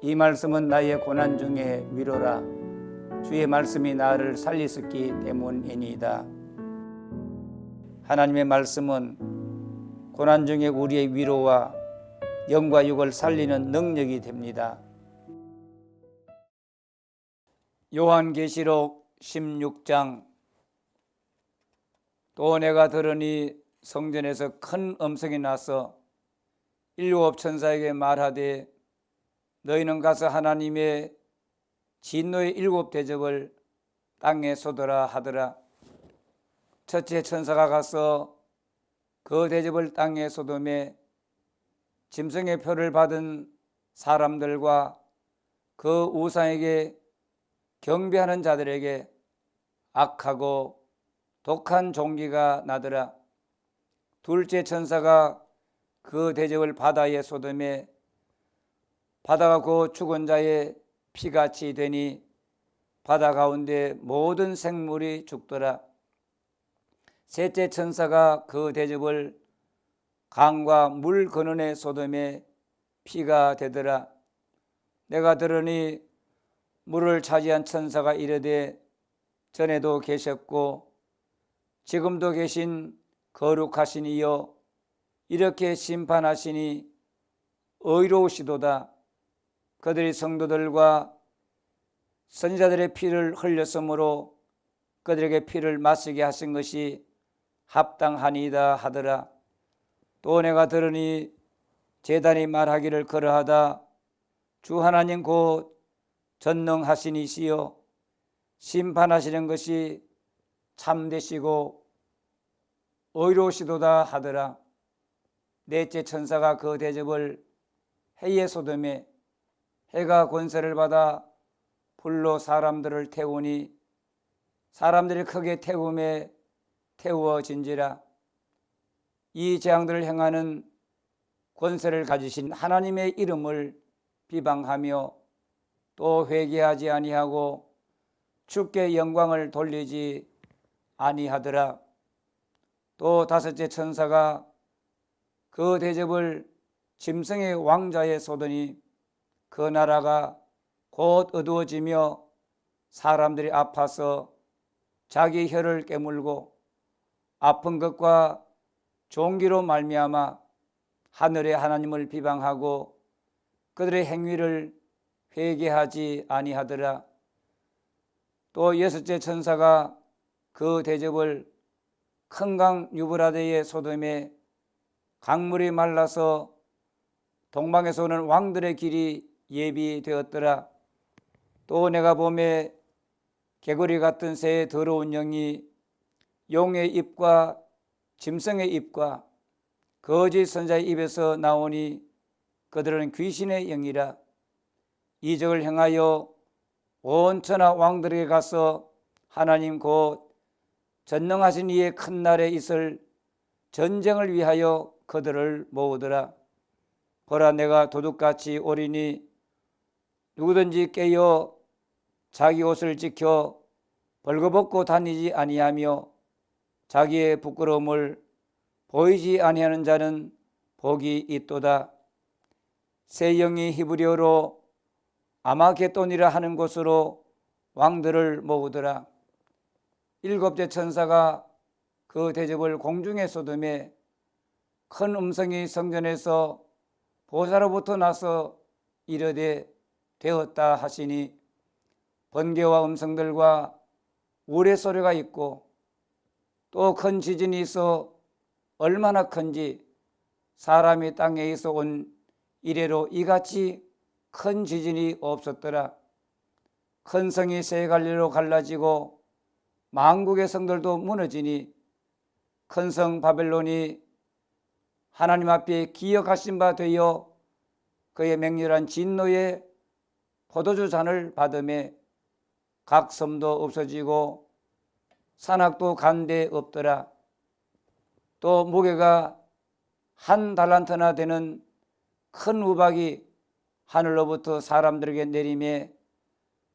이 말씀은 나의 고난 중에 위로라. 주의 말씀이 나를 살리셨기 때문이니이다. 하나님의 말씀은 고난 중에 우리의 위로와 영과 육을 살리는 능력이 됩니다. 요한계시록 16장. 또 내가 들으니 성전에서 큰 음성이 나서 일곱 천사에게 말하되 너희는 가서 하나님의 진노의 일곱 대접을 땅에 쏟으라 하더라. 첫째 천사가 가서 그 대접을 땅에 쏟음에 짐승의 표를 받은 사람들과 그 우상에게 경배하는 자들에게 악하고 독한 종기가 나더라. 둘째 천사가 그 대접을 바다에 쏟음에 바다가 그 죽은 자의 피같이 되니 바다 가운데 모든 생물이 죽더라. 셋째 천사가 그 대접을 강과 물 근원에 쏟음에 피가 되더라. 내가 들으니 물을 차지한 천사가 이르되 전에도 계셨고 지금도 계신 거룩하신 이여 이렇게 심판하시니 의로우시도다. 그들이 성도들과 선지자들의 피를 흘렸으므로 그들에게 피를 마시게 하신 것이 합당하니이다 하더라. 또 내가 들으니 제단이 말하기를 그러하다. 주 하나님 곧 전능하신 이시여 심판하시는 것이 참되시고 의로우시도다 하더라. 넷째 천사가 그 대접을 해에 쏟음에 해가 권세를 받아 불로 사람들을 태우니 사람들이 크게 태움에 태워진지라. 이 재앙들을 행하는 권세를 가지신 하나님의 이름을 비방하며 또 회개하지 아니하고 주께 영광을 돌리지 아니하더라. 또 다섯째 천사가 그 대접을 짐승의 왕자에 쏟으니 그 나라가 곧 어두워지며 사람들이 아파서 자기 혀를 깨물고 아픈 것과 종기로 말미암아 하늘의 하나님을 비방하고 그들의 행위를 회개하지 아니하더라. 또 여섯째 천사가 그 대접을 큰 강 유브라데의 소돔에 강물이 말라서 동방에서 오는 왕들의 길이 예비되었더라. 또 내가 보매 개구리 같은 새의 더러운 영이 용의 입과 짐승의 입과 거짓 선자의 입에서 나오니 그들은 귀신의 영이라. 이적을 행하여 온 천하 왕들에게 가서 하나님 곧 전능하신 이의 큰 날에 있을 전쟁을 위하여 그들을 모으더라. 보라 내가 도둑같이 오리니 누구든지 깨어 자기 옷을 지켜 벌거벗고 다니지 아니하며 자기의 부끄러움을 보이지 아니하는 자는 복이 있도다. 새 영이 히브리어로 아마겟돈이라 하는 곳으로 왕들을 모으더라. 일곱째 천사가 그 대접을 공중에 쏟음에 큰 음성이 성전에서 보좌로부터 나서 이르되 되었다 하시니 번개와 음성들과 우레소리가 있고 또 큰 지진이 있어 얼마나 큰지 사람이 땅에서 온 이래로 이같이 큰 지진이 없었더라. 큰 성이 세 갈래로 갈라지고 만국의 성들도 무너지니 큰 성 바벨론이 하나님 앞에 기억하신 바 되어 그의 맹렬한 진노의 포도주 잔을 받음에 각 섬도 없어지고 산악도 간데 없더라. 또 무게가 한 달란트나 되는 큰 우박이 하늘로부터 사람들에게 내리매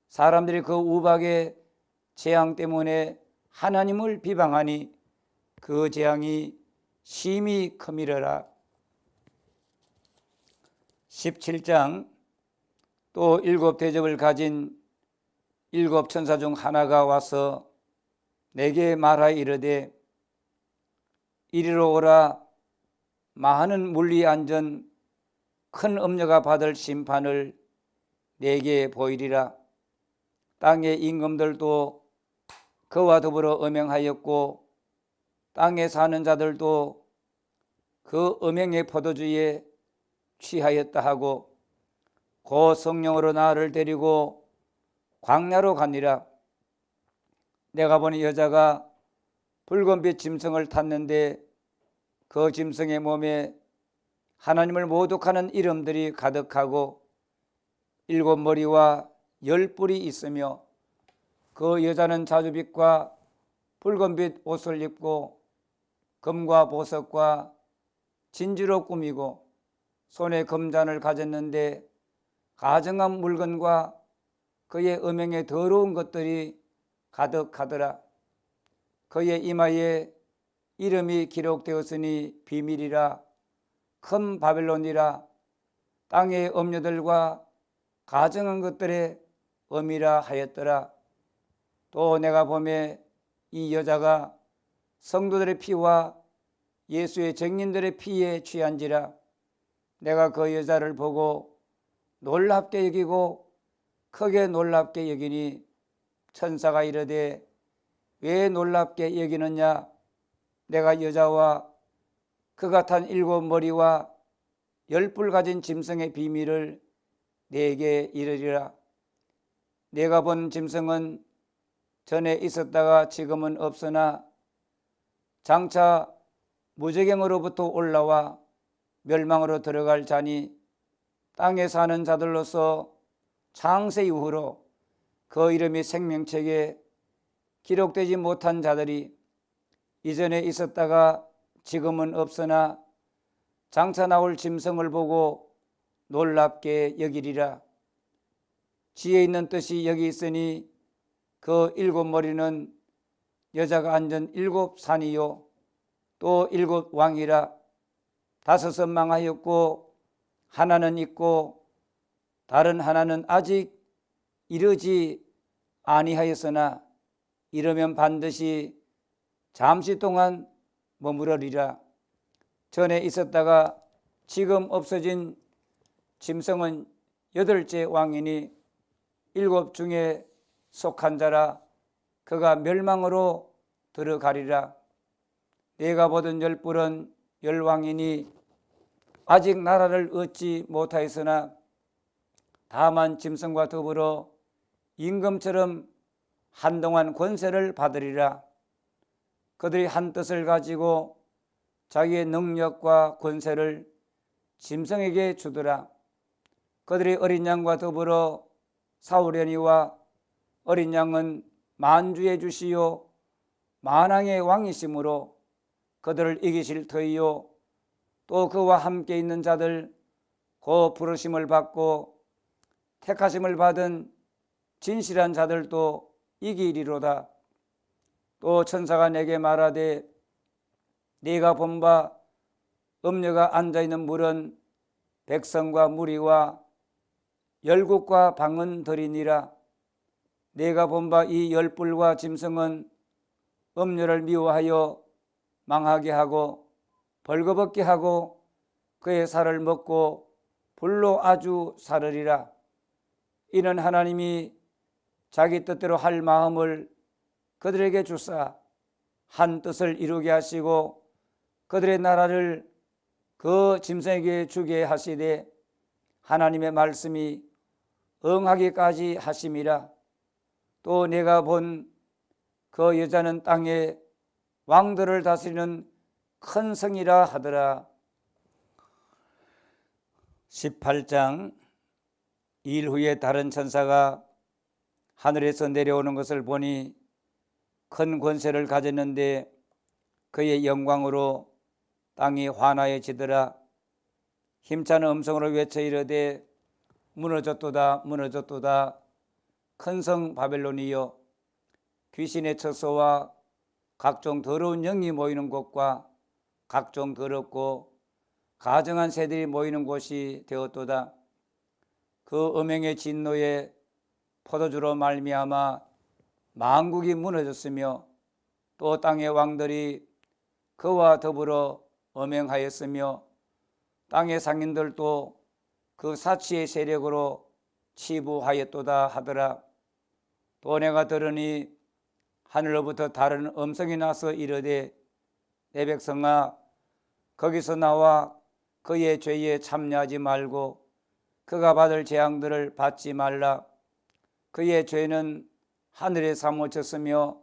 사람들이 그 우박의 재앙 때문에 하나님을 비방하니 그 재앙이 심히 크미러라. 17장. 또 7 대접을 가진 7 천사 중 하나가 와서 내게 말하여 이르되 이리로 오라. 많은 물 위에 앉은 큰 엄녀가 받을 심판을 내게 보이리라. 땅의 임금들도 그와 더불어 음행하였고 땅에 사는 자들도 그 음행의 포도주에 취하였다 하고 고 성령으로 나를 데리고 광야로 가니라. 내가 보니 여자가 붉은빛 짐승을 탔는데 그 짐승의 몸에 하나님을 모독하는 이름들이 가득하고 7 머리와 10 뿔이 있으며 그 여자는 자주빛과 붉은빛 옷을 입고 금과 보석과 진주로 꾸미고 손에 금잔을 가졌는데 가증한 물건과 그의 음행에 더러운 것들이 가득하더라. 그의 이마에 이름이 기록되었으니 비밀이라 큰 바벨론이라 땅의 엄녀들과 가증한 것들의 엄이라 하였더라. 또 내가 보매 이 여자가 성도들의 피와 예수의 증인들의 피에 취한지라. 내가 그 여자를 보고 놀랍게 여기고 크게 놀랍게 여기니 천사가 이르되 왜 놀랍게 여기느냐. 내가 여자와 그가 탄 7 머리와 10 뿔 가진 짐승의 비밀을 내게 이르리라. 내가 본 짐승은 전에 있었다가 지금은 없으나 장차 무저갱으로부터 올라와 멸망으로 들어갈 자니 땅에 사는 자들로서 창세 이후로 그 이름이 생명책에 기록되지 못한 자들이 이전에 있었다가 지금은 없으나 장차 나올 짐승을 보고 놀랍게 여기리라. 지혜 있는 뜻이 여기 있으니 그 7 머리는 여자가 앉은 7 산이요 또 7 왕이라. 5은 망하였고 하나는 있고 다른 하나는 아직 이르지 아니하였으나 이르면 반드시 잠시 동안 머무르리라. 전에 있었다가 지금 없어진 짐승은 8째 왕이니 7 중에 속한 자라. 그가 멸망으로 들어가리라. 내가 보던 10 뿔은 10 왕이니 아직 나라를 얻지 못하였으나 다만 짐승과 더불어 임금처럼 한동안 권세를 받으리라. 그들이 한 뜻을 가지고 자기의 능력과 권세를 짐승에게 주더라. 그들이 어린 양과 더불어 싸우려니와 어린 양은 만주의 주시요 만왕의 왕이시므로 그들을 이기실 터이요 또 그와 함께 있는 자들 그 부르심을 받고 택하심을 받은 진실한 자들도 이기리로다. 또 천사가 내게 말하되 네가 본 바 음녀가 앉아있는 물은 백성과 무리와 열국과 방언들이니라. 네가 본 바 이 10 뿔과 짐승은 음녀를 미워하여 망하게 하고 벌거벗게 하고 그의 살을 먹고 불로 아주 사르리라. 이는 하나님이 자기 뜻대로 할 마음을 그들에게 주사 한 뜻을 이루게 하시고 그들의 나라를 그 짐승에게 주게 하시되 하나님의 말씀이 응하기까지 하심이라. 또 내가 본 그 여자는 땅에 왕들을 다스리는 큰 성이라 하더라. 18장. 일 후에 다른 천사가 하늘에서 내려오는 것을 보니 큰 권세를 가졌는데 그의 영광으로 땅이 환하여지더라. 힘찬 음성으로 외쳐 이르되 무너졌도다 무너졌도다 큰 성 바벨론이여 귀신의 처소와 각종 더러운 영이 모이는 곳과 각종 더럽고 가증한 새들이 모이는 곳이 되었도다. 그 음행의 진노에 포도주로 말미암아 만국이 무너졌으며 또 땅의 왕들이 그와 더불어 음행하였으며 땅의 상인들도 그 사치의 세력으로 치부하였도다 하더라. 또 내가 들으니 하늘로부터 다른 음성이 나서 이르되 내 백성아 거기서 나와 그의 죄에 참여하지 말고 그가 받을 재앙들을 받지 말라. 그의 죄는 하늘에 사무쳤으며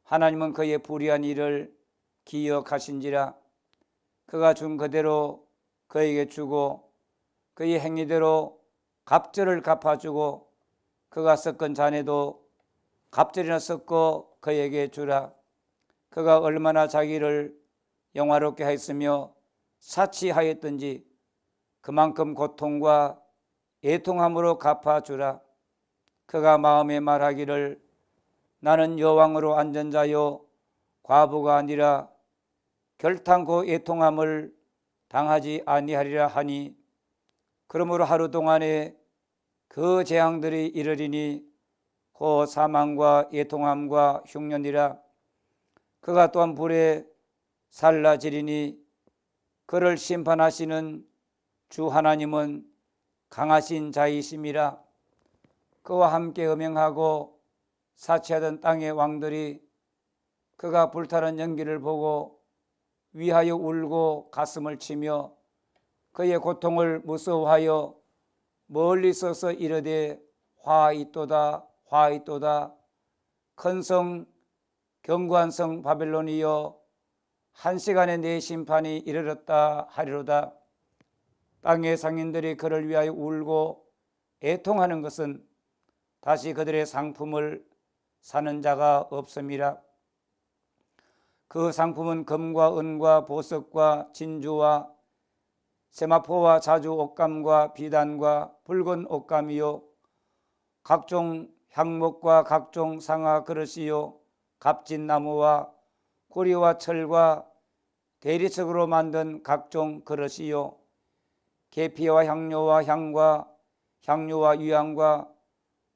하나님은 그의 불의한 일을 기억하신지라. 그가 준 그대로 그에게 주고 그의 행위대로 갑절을 갚아주고 그가 섞은 잔에도 갑절이나 섞어 그에게 주라. 그가 얼마나 자기를 영화롭게 하였으며 사치하였든지 그만큼 고통과 애통함으로 갚아주라. 그가 마음에 말하기를 나는 여왕으로 앉은 자요 과부가 아니라 결탄코 애통함을 당하지 아니하리라 하니 그러므로 하루 동안에 그 재앙들이 이르리니 곧 사망과 애통함과 흉년이라. 그가 또한 불에 살라지리니 그를 심판하시는 주 하나님은 강하신 자이심이라. 그와 함께 음행하고 사치하던 땅의 왕들이 그가 불타는 연기를 보고 위하여 울고 가슴을 치며 그의 고통을 무서워하여 멀리 서서 이르되 화 있도다 화 있도다. 큰 성 견고한 성 바벨론이여 한 시간에 내 심판이 이르렀다 하리로다. 땅의 상인들이 그를 위하여 울고 애통하는 것은 다시 그들의 상품을 사는 자가 없음이라. 그 상품은 금과 은과 보석과 진주와 세마포와 자주 옷감과 비단과 붉은 옷감이요 각종 향목과 각종 상아 그릇이요 값진 나무와 구리와 철과 대리석으로 만든 각종 그릇이요 계피와 향료와 향과 향료와 유향과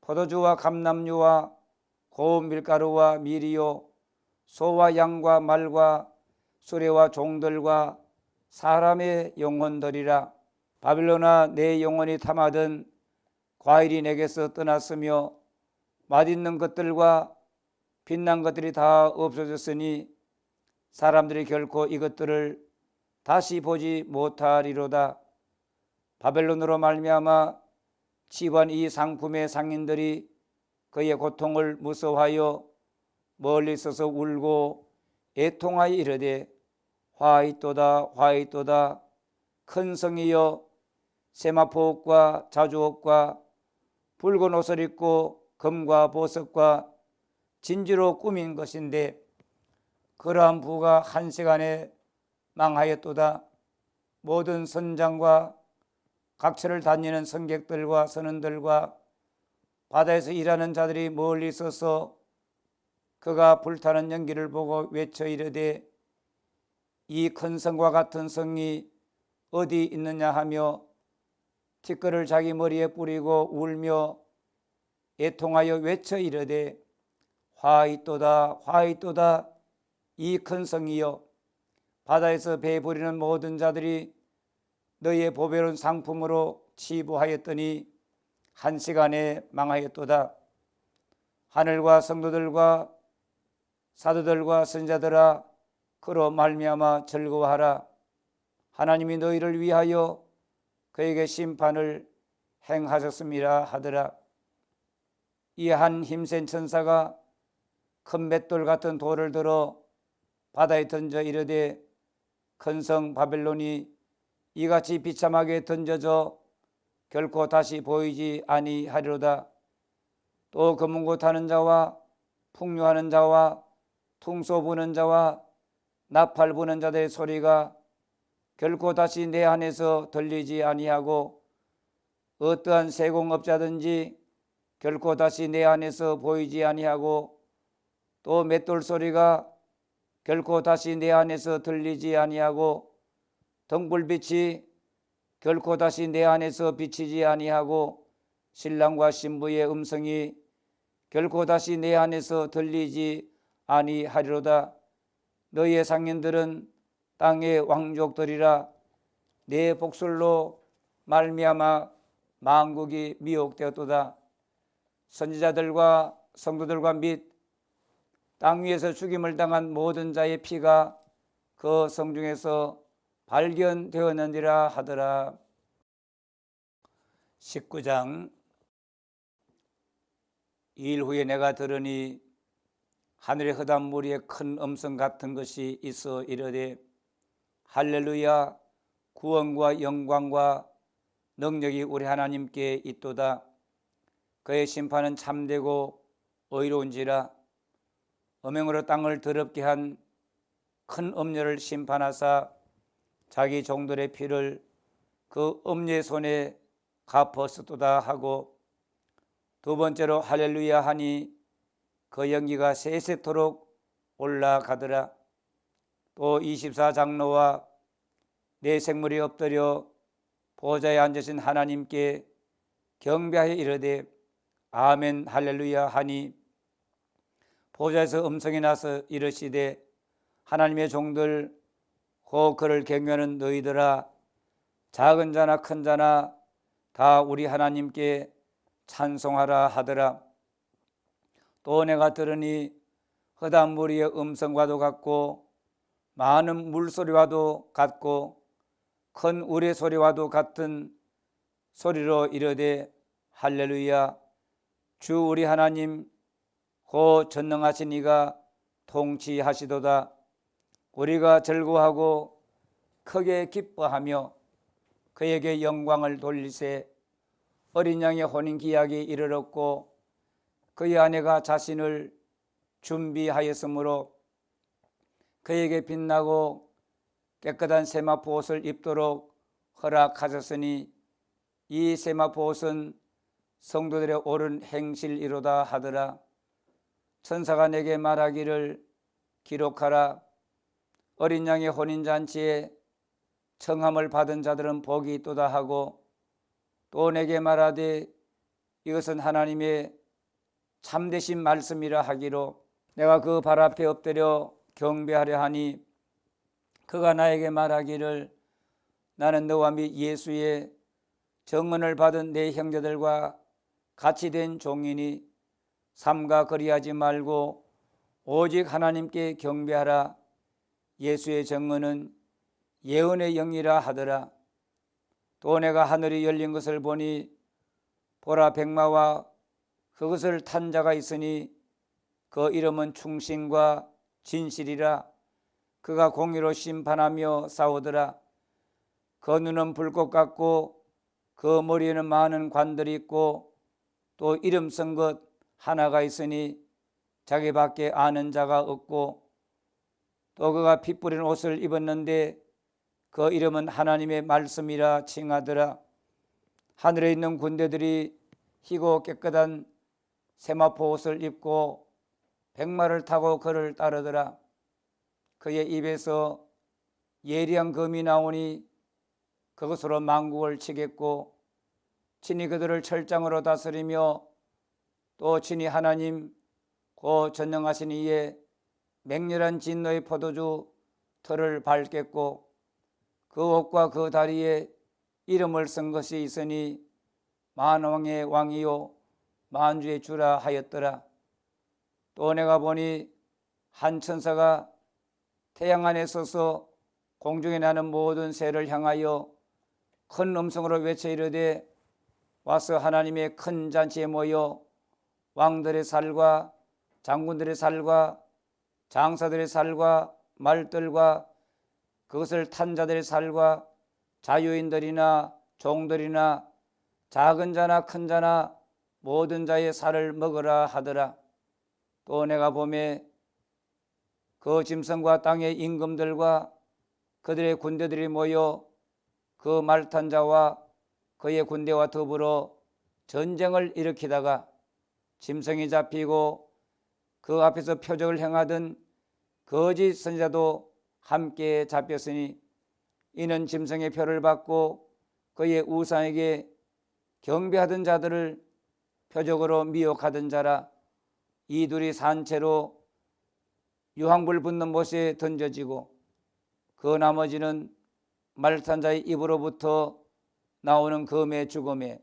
포도주와 감람류와 고운 밀가루와 밀이요 소와 양과 말과 수레와 종들과 사람의 영혼들이라. 바빌론아 내 영혼이 탐하던 과일이 내게서 떠났으며 맛있는 것들과 빛난 것들이 다 없어졌으니 사람들이 결코 이것들을 다시 보지 못하리로다. 바벨론으로 말미암아 집안 이 상품의 상인들이 그의 고통을 무서워하여 멀리 서서 울고 애통하여 이르되 화 있도다 화 있도다. 큰 성이여 세마포옷과 자주옷과 붉은 옷을 입고 금과 보석과 진주로 꾸민 것인데 그러한 부가 한 시간에 망하였도다. 모든 선장과 각처를 다니는 선객들과 선원들과 바다에서 일하는 자들이 멀리 서서 그가 불타는 연기를 보고 외쳐 이르되 이 큰 성과 같은 성이 어디 있느냐 하며 티끌을 자기 머리에 뿌리고 울며 애통하여 외쳐 이르되 화 있도다 화 있도다. 이 큰 성이여 바다에서 배 부리는 모든 자들이 너희의 보배로운 상품으로 치부하였더니 한 시간에 망하였도다. 하늘과 성도들과 사도들과 선자들아 그로 말미암아 즐거워하라. 하나님이 너희를 위하여 그에게 심판을 행하셨습니다 하더라. 이 한 힘센 천사가 큰 맷돌 같은 돌을 들어 바다에 던져 이르되 큰 성 바벨론이 이같이 비참하게 던져져 결코 다시 보이지 아니하리로다. 또 금은고 타는 자와 풍류하는 자와 퉁소 부는 자와 나팔 부는 자들의 소리가 결코 다시 내 안에서 들리지 아니하고 어떠한 세공업자든지 결코 다시 내 안에서 보이지 아니하고 또 맷돌 소리가 결코 다시 내 안에서 들리지 아니하고 등불빛이 결코 다시 내 안에서 비치지 아니하고 신랑과 신부의 음성이 결코 다시 내 안에서 들리지 아니하리로다. 너희의 상인들은 땅의 왕족들이라. 내 복술로 말미암아 만국이 미혹되었도다. 선지자들과 성도들과 및 땅 위에서 죽임을 당한 모든 자의 피가 그 성중에서 발견되었느니라 하더라. 19장. 이일 후에 내가 들으니 하늘의 흑암 무리에 큰 음성 같은 것이 있어 이르되 할렐루야, 구원과 영광과 능력이 우리 하나님께 있도다. 그의 심판은 참되고 의로운지라. 음행으로 땅을 더럽게 한 큰 음녀를 심판하사 자기 종들의 피를 그 음녀의 손에 갚았었도다 하고, 두 번째로 할렐루야 하니 그 연기가 세세토록 올라가더라. 또 24장로와 네 생물이 엎드려 보좌에 앉으신 하나님께 경배하여 이르되 아멘 할렐루야 하니, 보좌에서 음성이 나서 이르시되 하나님의 종들 곧 그를 경외하는 너희들아, 작은 자나 큰 자나 다 우리 하나님께 찬송하라 하더라. 또 내가 들으니 흑암 무리의 음성과도 같고 많은 물소리와도 같고 큰 우레 소리와도 같은 소리로 이르되 할렐루야, 주 우리 하나님 곧 전능하신 이가 통치하시도다. 우리가 즐거워하고 크게 기뻐하며 그에게 영광을 돌리세. 어린 양의 혼인기약이 이르렀고 그의 아내가 자신을 준비하였으므로 그에게 빛나고 깨끗한 세마포 옷을 입도록 허락하셨으니 이 세마포 옷은 성도들의 옳은 행실이로다 하더라. 천사가 내게 말하기를 기록하라. 어린 양의 혼인잔치에 청함을 받은 자들은 복이 있도다 하고, 또 내게 말하되 이것은 하나님의 참되신 말씀이라 하기로, 내가 그 발 앞에 엎드려 경배하려 하니 그가 나에게 말하기를 나는 너와 및 예수의 정언을 받은 내 형제들과 같이 된 종이니 삼가 그리하지 말고 오직 하나님께 경배하라. 예수의 정언은 예언의 영이라 하더라. 또 내가 하늘이 열린 것을 보니 보라, 백마와 그것을 탄 자가 있으니 그 이름은 충신과 진실이라. 그가 공의로 심판하며 싸우더라. 그 눈은 불꽃 같고 그 머리에는 많은 관들이 있고 또 이름 쓴 것 하나가 있으니 자기밖에 아는 자가 없고, 또 그가 피 뿌린 옷을 입었는데 그 이름은 하나님의 말씀이라 칭하더라. 하늘에 있는 군대들이 희고 깨끗한 세마포 옷을 입고 백마를 타고 그를 따르더라. 그의 입에서 예리한 검이 나오니 그것으로 만국을 치겠고 친히 그들을 철장으로 다스리며 또 친히 하나님 곧 전능하신 이의 맹렬한 진노의 포도주 틀을 밟겠고 그 옷과 그 다리에 이름을 쓴 것이 있으니 만왕의 왕이요 만주의 주라 하였더라. 또 내가 보니 한 천사가 태양 안에 서서 공중에 나는 모든 새를 향하여 큰 음성으로 외쳐 이르되 와서 하나님의 큰 잔치에 모여 왕들의 살과 장군들의 살과 장사들의 살과 말들과 그것을 탄 자들의 살과 자유인들이나 종들이나 작은 자나 큰 자나 모든 자의 살을 먹으라 하더라. 또 내가 보매 그 짐승과 땅의 임금들과 그들의 군대들이 모여 그 말탄 자와 그의 군대와 더불어 전쟁을 일으키다가 짐승이 잡히고 그 앞에서 표적을 행하던 거짓 선지자도 함께 잡혔으니 이는 짐승의 표를 받고 그의 우상에게 경배하던 자들을 표적으로 미혹하던 자라. 이 둘이 산채로 유황불 붙는 못에 던져지고 그 나머지는 말탄 자의 입으로부터 나오는 검의 죽음에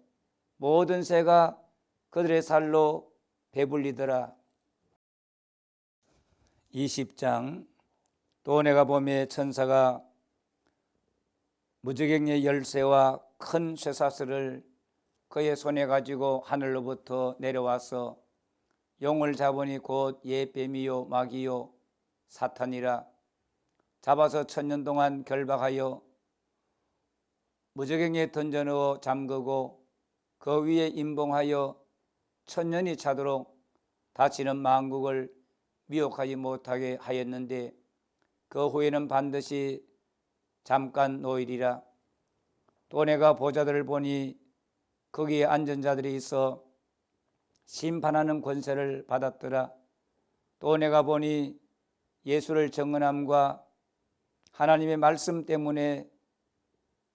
모든 새가 그들의 살로 배불리더라. 20장. 또 내가 보매 천사가 무저갱의 열쇠와 큰 쇠사슬을 그의 손에 가지고 하늘로부터 내려와서 용을 잡으니 곧 옛뱀이요 마귀요 사탄이라. 잡아서 1000년 동안 결박하여 무저갱에 던져넣어 잠그고 그 위에 임봉하여 1000년이 차도록 다시는 만국을 미혹하지 못하게 하였는데 그 후에는 반드시 잠깐 노일이라. 또 내가 보좌들을 보니 거기에 앉은 자들이 있어 심판하는 권세를 받았더라. 또 내가 보니 예수를 증언함과 하나님의 말씀 때문에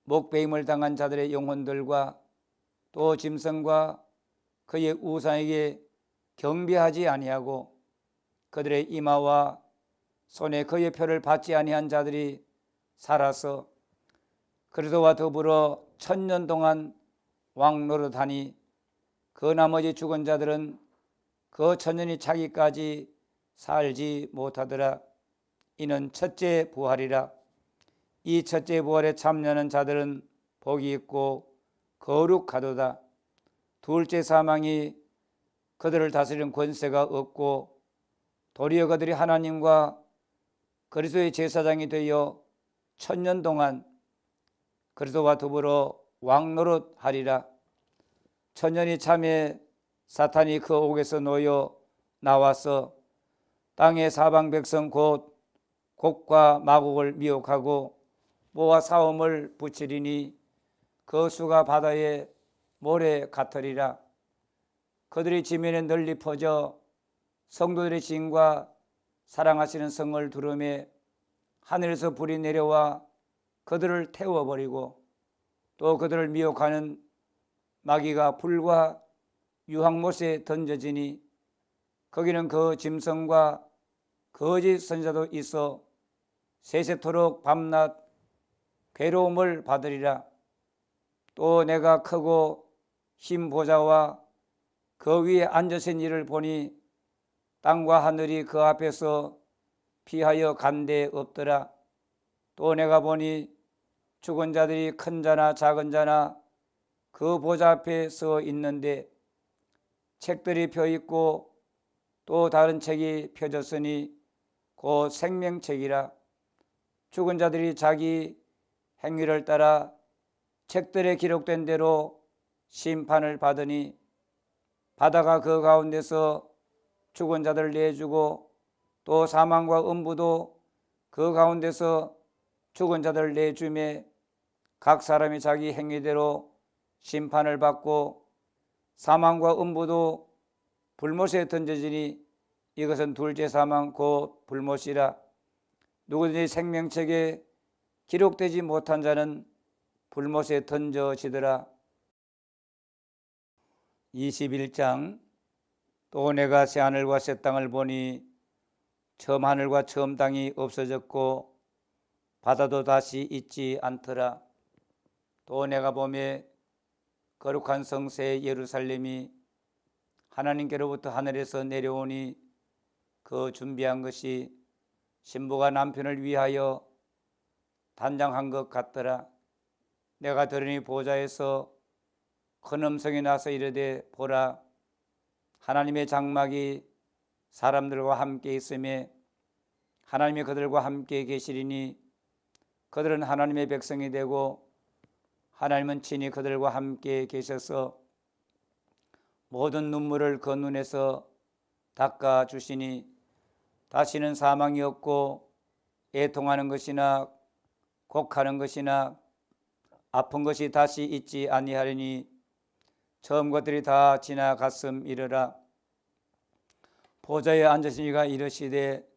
목배임을 당한 자들의 영혼들과 또 짐승과 그의 우상에게 경배하지 아니하고 그들의 이마와 손에 그의 표를 받지 아니한 자들이 살아서 그리스도와 더불어 1000년 동안 왕노릇하니 그 나머지 죽은 자들은 그 1000년이 차기까지 살지 못하더라. 이는 첫째 부활이라. 이 첫째 부활에 참여하는 자들은 복이 있고 거룩하도다. 둘째 사망이 그들을 다스리는 권세가 없고 도리어 그들이 하나님과 그리스도의 제사장이 되어 1000년 동안 그리스도와 더불어 왕노릇하리라. 1000년이 참에 사탄이 그 옥에서 놓여 나와서 땅의 사방 백성 곧 곡과 마곡을 미혹하고 모아 싸움을 붙이리니 그 수가 바다의 모래 같으리라. 그들이 지면에 널리 퍼져 성도들의 진과 사랑하시는 성을 두르매 하늘에서 불이 내려와 그들을 태워버리고 또 그들을 미혹하는 마귀가 불과 유황못에 던져지니 거기는 그 짐승과 거짓 선지자도 있어 세세토록 밤낮 괴로움을 받으리라. 또 내가 크고 흰 보좌와 그 위에 앉으신 이를 보니 땅과 하늘이 그 앞에서 피하여 간 데 없더라. 또 내가 보니 죽은 자들이 큰 자나 작은 자나 그 보좌 앞에 서 있는데 책들이 펴 있고 또 다른 책이 펴졌으니 곧 생명책이라. 죽은 자들이 자기 행위를 따라 책들에 기록된 대로 심판을 받으니 바다가 그 가운데서 죽은 자들을 내주고 또 사망과 음부도 그 가운데서 죽은 자들을 내주매 각 사람이 자기 행위대로 심판을 받고 사망과 음부도 불못에 던져지니 이것은 둘째 사망 곧 불못이라. 누구든지 생명책에 기록되지 못한 자는 불못에 던져지더라. 21장. 또 내가 새 하늘과 새 땅을 보니 처음 하늘과 처음 땅이 없어졌고 바다도 다시 있지 않더라. 또 내가 보매 거룩한 성새 예루살렘이 하나님께로부터 하늘에서 내려오니 그 준비한 것이 신부가 남편을 위하여 단장한 것 같더라. 내가 들으니 보좌에서 큰 음성이 나서 이르되 보라, 하나님의 장막이 사람들과 함께 있으며 하나님이 그들과 함께 계시리니 그들은 하나님의 백성이 되고 하나님은 친히 그들과 함께 계셔서 모든 눈물을 그 눈에서 닦아 주시니 다시는 사망이 없고 애통하는 것이나 곡하는 것이나 아픈 것이 다시 있지 아니하리니 처음 것들이 다 지나갔음이러라. 보좌에 앉으신 이가 이르시되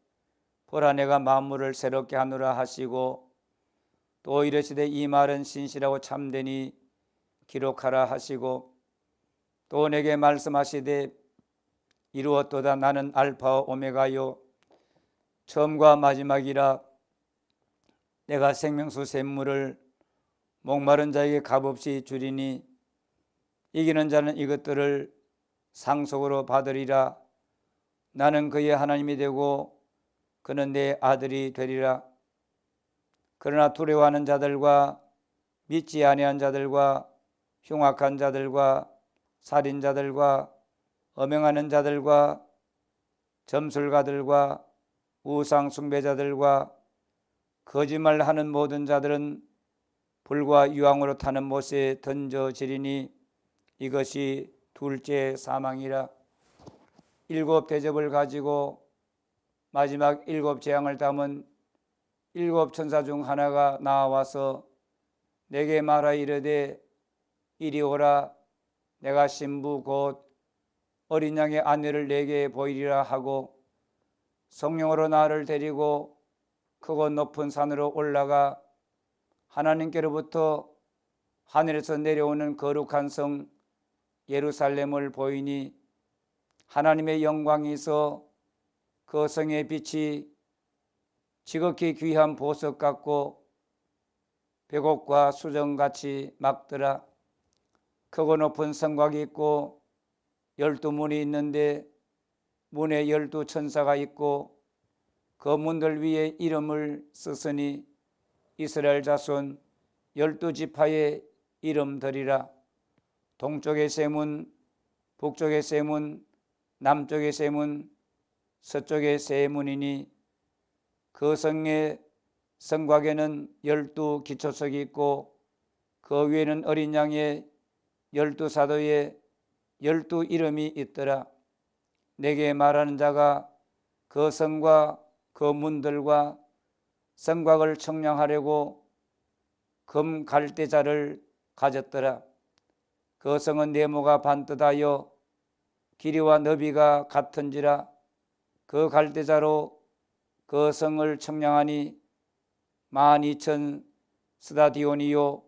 보라, 내가 만물을 새롭게 하노라 하시고 또 이르시되 이 말은 신실하고 참되니 기록하라 하시고 또 내게 말씀하시되 이루었도다. 나는 알파와 오메가요 처음과 마지막이라. 내가 생명수 샘물을 목마른 자에게 값없이 주리니 이기는 자는 이것들을 상속으로 받으리라. 나는 그의 하나님이 되고 그는 내 아들이 되리라. 그러나 두려워하는 자들과 믿지 아니한 자들과 흉악한 자들과 살인자들과 엄행하는 자들과 점술가들과 우상 숭배자들과 거짓말하는 모든 자들은 불과 유황으로 타는 못에 던져지리니 이것이 둘째 사망이라. 7 대접을 가지고 마지막 7 재앙을 담은 7 천사 중 하나가 나와서 내게 말하여 이르되 이리 오라. 내가 신부 곧 어린 양의 아내를 내게 보이리라 하고 성령으로 나를 데리고 크고 높은 산으로 올라가 하나님께로부터 하늘에서 내려오는 거룩한 성 예루살렘을 보이니 하나님의 영광이 있어 그 성의 빛이 지극히 귀한 보석 같고 백옥과 수정같이 막더라. 크고 높은 성곽이 있고 12문이 있는데 문에 12 천사가 있고 그 문들 위에 이름을 쓰으니 이스라엘 자손 12지파의 이름들이라. 동쪽의 세문, 북쪽의 세문, 남쪽의 세문, 서쪽의 세문이니 그 성의 성곽에는 12 기초석이 있고 그 위에는 어린 양의 12 사도의 12 이름이 있더라. 내게 말하는 자가 그 성과 그 문들과 성곽을 청량하려고 금 갈대자를 가졌더라. 그 성은 네모가 반듯하여 길이와 너비가 같은지라. 그 갈대자로 그 성을 청량하니 12,000 스다디온이요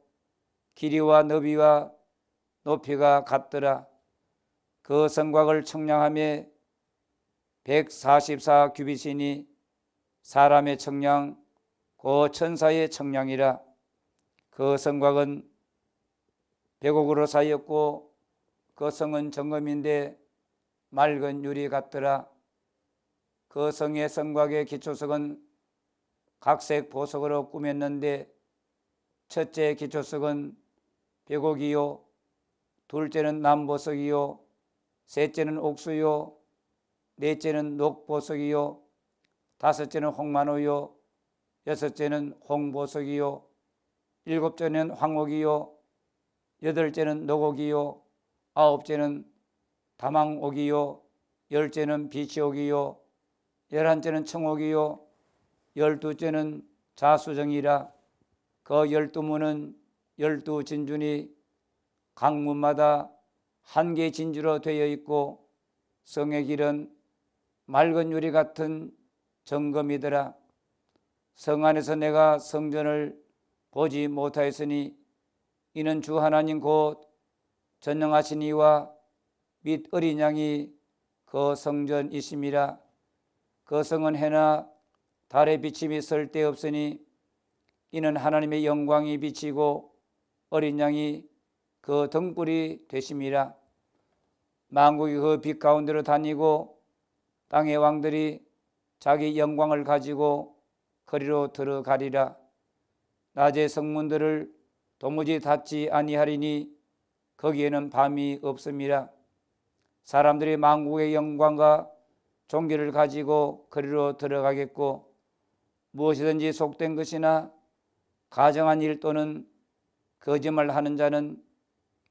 길이와 너비와 높이가 같더라. 그 성곽을 청량함에 144 규빗이니 사람의 청량 그 천사의 청량이라. 그 성곽은 백옥으로 쌓였고 그 성은 정금인데 맑은 유리 같더라. 그 성의 성곽의 기초석은 각색 보석으로 꾸몄는데 첫째 기초석은 백옥이요 둘째는 남보석이요 셋째는 옥수요 넷째는 녹보석이요 다섯째는 홍마노요 여섯째는 홍보석이요 일곱째는 황옥이요 여덟째는 녹옥이요 아홉째는 다망옥이요 열째는 비치옥이요 11째는 청옥이요 12째는 자수정이라. 그 12문은 12 진준이 각 문마다 한 개 진주로 되어 있고 성의 길은 맑은 유리 같은 정금이더라. 성 안에서 내가 성전을 보지 못하였으니 이는 주 하나님 곧 전능하신 이와 및 어린 양이 그 성전이심이라. 그 성은 해나 달의 비침이 쓸데없으니 이는 하나님의 영광이 비치고 어린 양이 그 등불이 되심이라. 만국이 그 빛 가운데로 다니고 땅의 왕들이 자기 영광을 가지고 거리로 들어가리라. 낮의 성문들을 도무지 닫지 아니하리니 거기에는 밤이 없음이라. 사람들이 만국의 영광과 종기를 가지고 거리로 들어가겠고 무엇이든지 속된 것이나 가정한 일 또는 거짓말하는 자는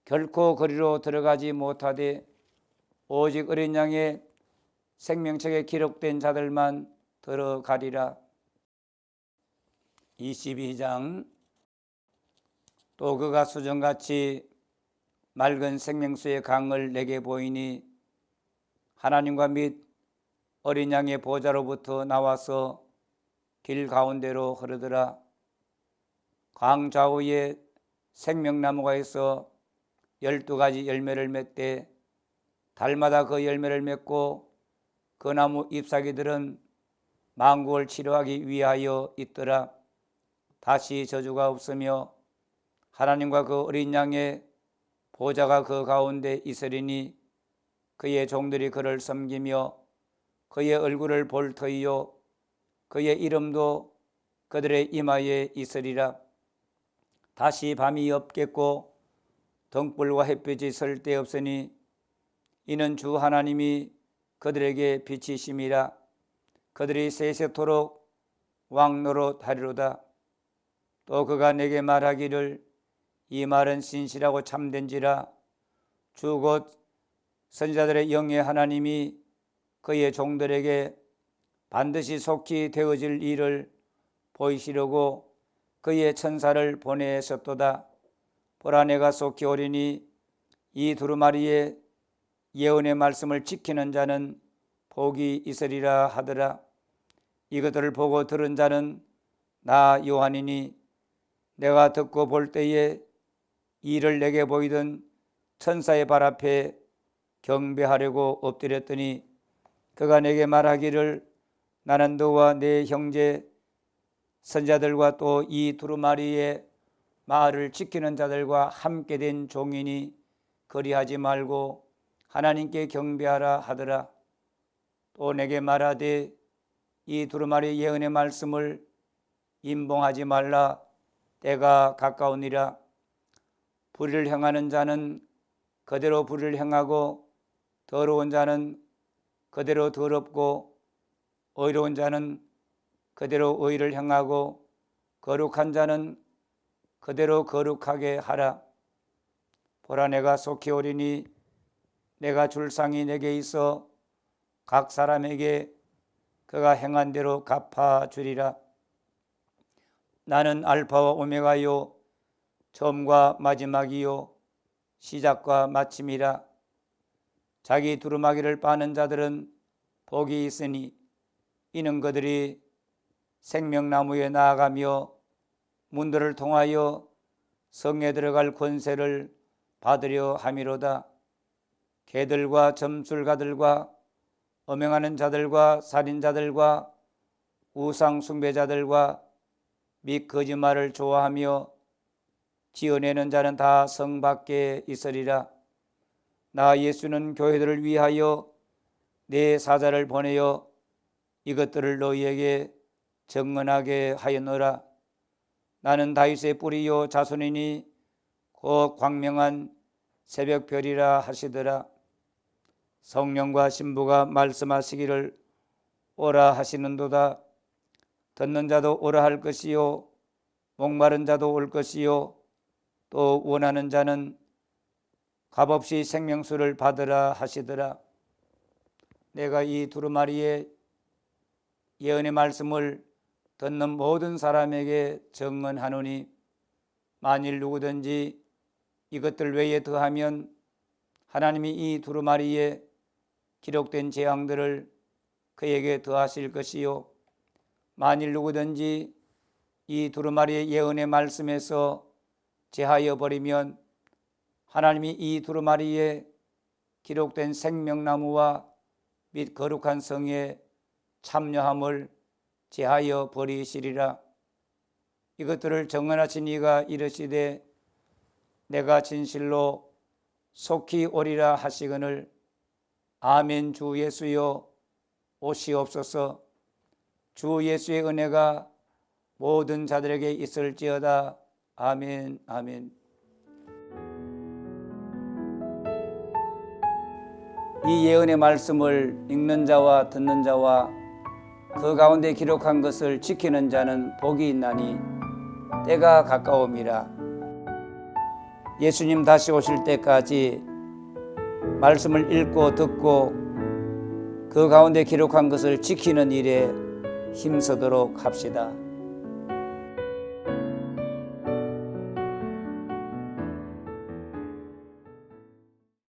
결코 거리로 들어가지 못하되 오직 어린 양의 생명책에 기록된 자들만 들어가리라. 22장. 또 그가 수정같이 맑은 생명수의 강을 내게 보이니 하나님과 및 어린 양의 보좌로부터 나와서 길 가운데로 흐르더라. 강 좌우에 생명나무가 있어 12가지 열매를 맺되 달마다 그 열매를 맺고 그 나무 잎사귀들은 만국을 치료하기 위하여 있더라. 다시 저주가 없으며 하나님과 그 어린 양의 보좌가 그 가운데 있으리니 그의 종들이 그를 섬기며 그의 얼굴을 볼 터이요 그의 이름도 그들의 이마에 있으리라. 다시 밤이 없겠고 등불과 햇빛이 쓸데없으니 이는 주 하나님이 그들에게 빛이심이라. 그들이 세세토록 왕노릇하리로다. 또 그가 내게 말하기를 이 말은 신실하고 참된지라. 주 곧 선지자들의 영의 하나님이 그의 종들에게 반드시 속히 되어질 일을 보이시려고 그의 천사를 보내셨도다. 보라, 내가 속히 오리니 이 두루마리의 예언의 말씀을 지키는 자는 복이 있으리라 하더라. 이것들을 보고 들은 자는 나 요한이니 내가 듣고 볼 때에 이를 내게 보이던 천사의 발 앞에 경배하려고 엎드렸더니 그가 내게 말하기를 나는 너와 네 형제 선자들과 또 이 두루마리의 말을 지키는 자들과 함께 된 종이니 그리하지 말고 하나님께 경배하라 하더라. 또 내게 말하되 이 두루마리 예언의 말씀을 임봉하지 말라. 때가 가까우니라. 불의를 행하는 자는 그대로 불의를 행하고 더러운 자는 그대로 더럽고 의로운 자는 그대로 의를 행하고 거룩한 자는 그대로 거룩하게 하라. 보라, 내가 속히 오리니 내가 줄 상이 내게 있어 각 사람에게 그가 행한 대로 갚아주리라. 나는 알파와 오메가요 처음과 마지막이요 시작과 마침이라. 자기 두루마기를 빠는 자들은 복이 있으니 이는 그들이 생명나무에 나아가며 문들을 통하여 성에 들어갈 권세를 받으려 함이로다. 개들과 점술가들과 엄행하는 자들과 살인자들과 우상 숭배자들과 및 거짓말을 좋아하며 지어내는 자는 다 성 밖에 있으리라. 나 예수는 교회들을 위하여 내 사자를 보내어 이것들을 너희에게 증언하게 하였노라. 나는 다윗의 뿌리요 자손이니 곧 광명한 새벽별이라 하시더라. 성령과 신부가 말씀하시기를 오라 하시는도다. 듣는 자도 오라 할 것이요 목마른 자도 올 것이요 또 원하는 자는 값없이 생명수를 받으라 하시더라. 내가 이 두루마리의 예언의 말씀을 듣는 모든 사람에게 증언하노니 만일 누구든지 이것들 외에 더하면 하나님이 이 두루마리에 기록된 재앙들을 그에게 더하실 것이요 만일 누구든지 이 두루마리의 예언의 말씀에서 제하여 버리면 하나님이 이 두루마리에 기록된 생명나무와 및 거룩한 성에 참여함을 제하여 버리시리라. 이것들을 증언하신 이가 이르시되 내가 진실로 속히 오리라 하시거늘 아멘. 주 예수여 오시옵소서. 주 예수의 은혜가 모든 자들에게 있을지어다. 아멘. 아멘. 이 예언의 말씀을 읽는 자와 듣는 자와 그 가운데 기록한 것을 지키는 자는 복이 있나니 때가 가까움이라. 예수님 다시 오실 때까지 말씀을 읽고 듣고 그 가운데 기록한 것을 지키는 일에 힘쓰도록 합시다.